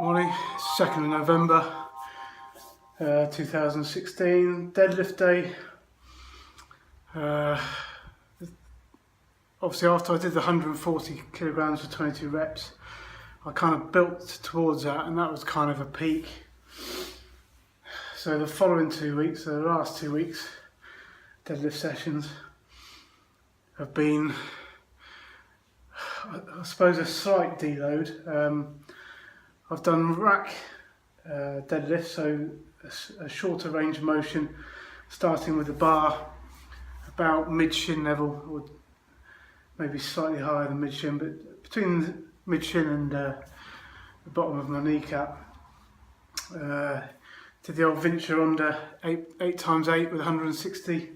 Morning, it's 2nd of November 2016, deadlift day. Obviously after I did the 140 kilograms for 22 reps, I kind of built towards that, and that was kind of a peak. So the following 2 weeks, the last 2 weeks, deadlift sessions have been, I suppose, a slight deload. I've done rack deadlift, so a shorter range of motion, starting with the bar about mid-shin level, or maybe slightly higher than mid-shin, but between mid-shin and the bottom of my kneecap. Did the old venture under 8 times 8 with 160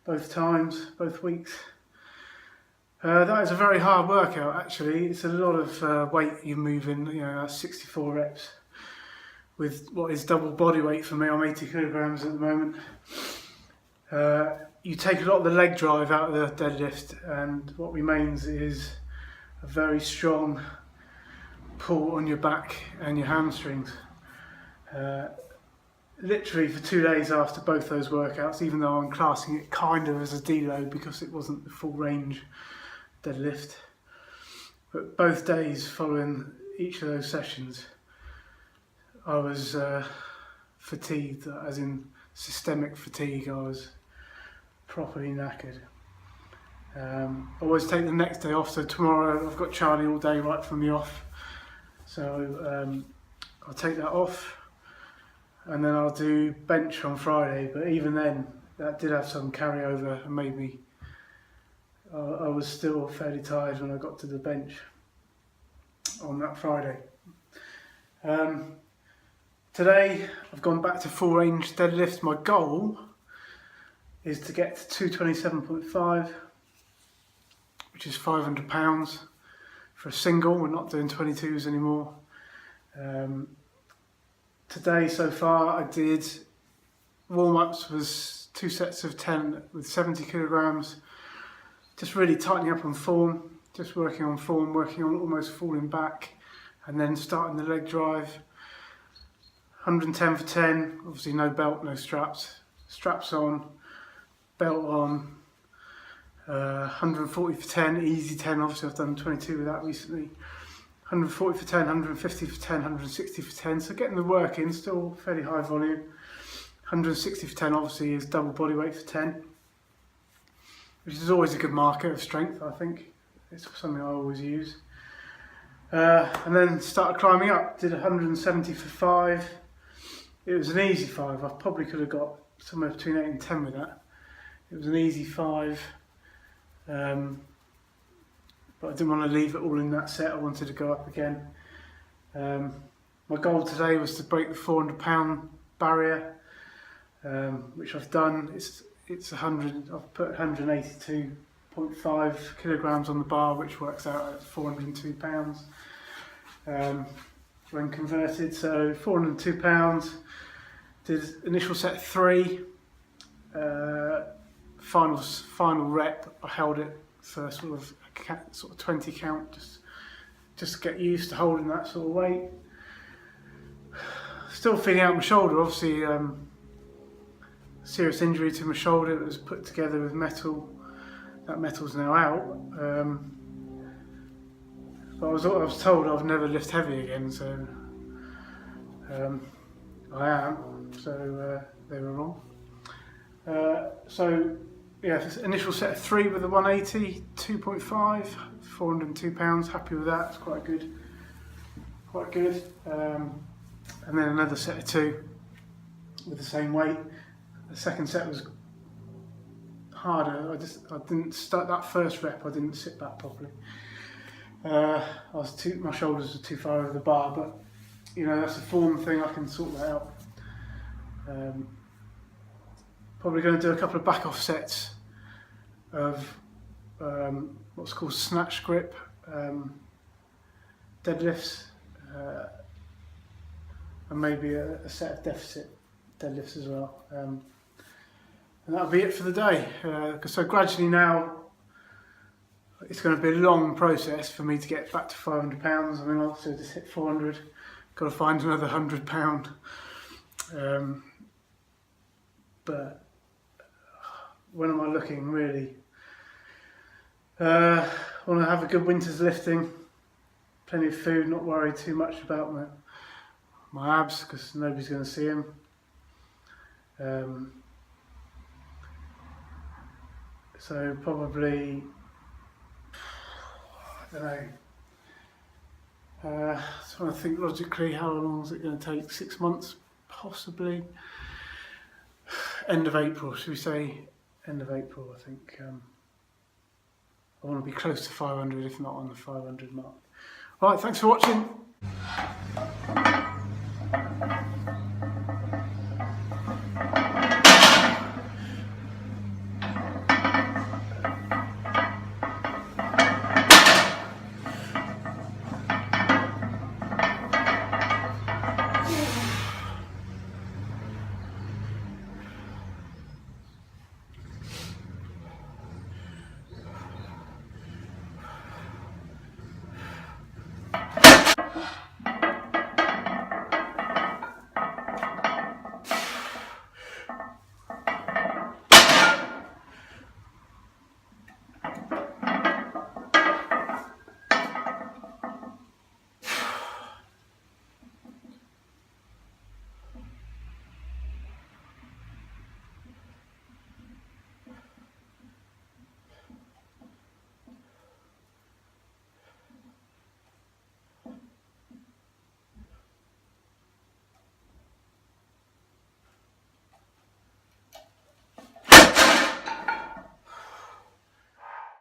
both times, both weeks. That is a very hard workout actually. It's a lot of weight you're moving, that's 64 reps with what is double body weight for me. I'm 80 kilograms at the moment. You take a lot of the leg drive out of the deadlift, and what remains is a very strong pull on your back and your hamstrings. Literally for 2 days after both those workouts, even though I'm classing it kind of as a deload because it wasn't the full range deadlift, but both days following each of those sessions I was fatigued, as in systemic fatigue. I was properly knackered. I always take the next day off, so tomorrow I've got Charlie all day right from the off, so I'll take that off, and then I'll do bench on Friday. But even then, that did have some carryover and made me I was still fairly tired when I got to the bench on that Friday. Today I've gone back to full range deadlift. My goal is to get to 227.5, which is 500 pounds for a single. We're not doing 22s anymore. Today so far I did warm-ups, was 2 sets of 10 with 70 kilograms. Just really tightening up on form, just working on form, working on almost falling back, and then starting the leg drive. 110 for 10, obviously no belt, no straps. Straps on, belt on. 140 for 10, easy 10, obviously I've done 22 with that recently. 140 for 10, 150 for 10, 160 for 10, so getting the work in, still fairly high volume. 160 for 10 obviously is double body weight for 10. Which is always a good marker of strength, I think. It's something I always use. And then started climbing up, did 170 for 5. It was an easy 5. I probably could have got somewhere between 8 and 10 with that. It was an easy 5. But I didn't want to leave it all in that set. I wanted to go up again. My goal today was to break the 400 pound barrier, which I've done. It's 100. I've put 182.5 kilograms on the bar, which works out at 402 pounds when converted. So 402 pounds. Did initial set 3. Final rep. I held it for sort of 20 count, just to get used to holding that sort of weight. Still feeling out my shoulder, obviously. Serious injury to my shoulder. It was put together with metal. That metal's now out. But I was told I'd never lift heavy again, so I am. So they were wrong. So yeah, initial set of 3 with the 180, 2.5, 402 pounds. Happy with that. It's quite good. Quite good. And then another set of 2 with the same weight. The second set was harder. I didn't start that first rep. I didn't sit back properly. My shoulders were too far over the bar, but that's a form thing. I can sort that out. Probably going to do a couple of back off sets of what's called Snatch Grip deadlifts, and maybe a set of deficit deadlifts as well. And that'll be it for the day. So gradually now, it's going to be a long process for me to get back to 500 pounds. I mean, I'll also just hit 400 got to find another £100. But when am I looking really? I want to have a good winter's lifting, plenty of food, not worry too much about my abs because nobody's going to see them. So probably, I don't know, trying to think logically, how long is it going to take? 6 months, possibly. End of April, should we say? End of April, I think. I want to be close to 500, if not on the 500 mark. Alright, thanks for watching.